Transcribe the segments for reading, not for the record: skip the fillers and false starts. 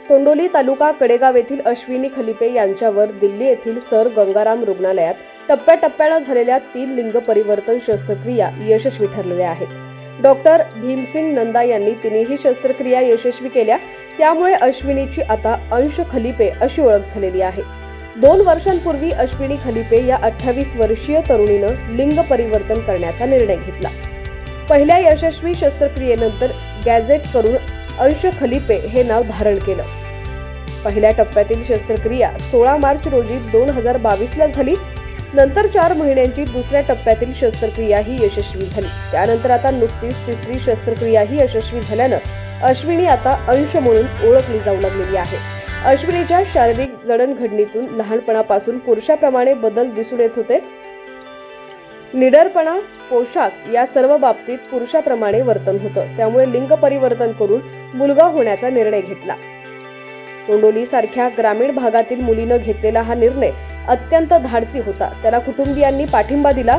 तोंडोली तालुका कडेगाव येथील अश्विनी खलिपे यांच्यावर दिल्ली येथील सर गंगाराम रुग्णालयात टप्प्याटप्प्याने झालेल्या 3 लिंग परिवर्तन शस्त्रक्रिया यशस्वी ठरलेल्या आहेत। डॉक्टर भीमसिंग नंदा यांनी तिन्ही शस्त्रक्रिया यशस्वी केल्या, त्यामुळे अश्विनीची आता अंश खलिपे अशी ओळख झालेली आहे। 2 वर्षांपूर्वी अश्विनी खलिपे या 28 वर्षीय तरुणीनं लिंग परिवर्तन करण्याचा निर्णय घेतला। पहिल्या यशस्वी शस्त्रक्रियेनंतर गॅझेट करून अंश खलिपे हे नाव धारण केलं। पहिल्या टप्प्यातील शस्त्रक्रिया 16 मार्च रोजी 2022 ला झाली। नंतर 4 महिन्यांची दुसऱ्या टप्प्यातील शस्त्रक्रिया ही यशस्वी झाली। त्यानंतर आता नुकतीच तिसरी शस्त्रक्रिया ही यशस्वी झाल्यानं अश्विनी आता अंश म्हणून ओळखली जाऊ लागलेली आहे। अश्विनीच्या शारीरिक जडणघडणीतून लहानपणापासून पुरुषाप्रमाणे बदल दिसून येत होते। निडरपणा, पोशाख या सर्व बाबतीत पुरुषाप्रमाणे वर्तन होतं, त्यामुळे लिंग परिवर्तन करून मुलगा होण्याचा निर्णय घेतला। तोंडोली सारख्या ग्रामीण भागातील मुलीनं घेतलेला हा निर्णय अत्यंत धाडसी होता। त्याला कुटुंबियांनी पाठिंबा दिला।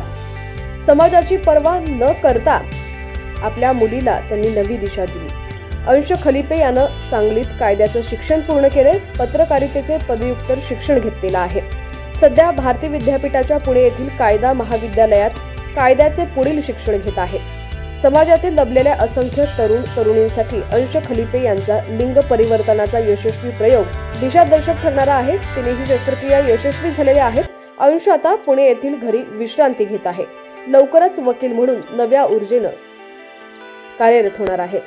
समाजाची पर्वा न करता आपल्या मुलीला त्यांनी नवी दिशा दिली। अंश खलिपे यानं सांगलीत कायद्याचं शिक्षण पूर्ण केले, पत्रकारितेचे पदव्युत्तर शिक्षण घेतलेलं आहे। सध्या भारती विद्यापीठाच्या पुणे येथील कायदा महाविद्यालयात कायद्याचे पुढील शिक्षण घेत आहे। समाजातील दबलेल्या असंख्य तरुण तरुणींसाठी अंश खलिपे यांचा लिंग परिवर्तनाचा यशस्वी प्रयोग दिशादर्शक ठरणारा आहे। तिन्ही शस्त्रक्रिया यशस्वी झालेल्या आहेत। अंश आता पुणे येथील घरी विश्रांती घेत आहे। लवकरच वकील म्हणून नव्या ऊर्जेनं कार्यरत होणार आहे।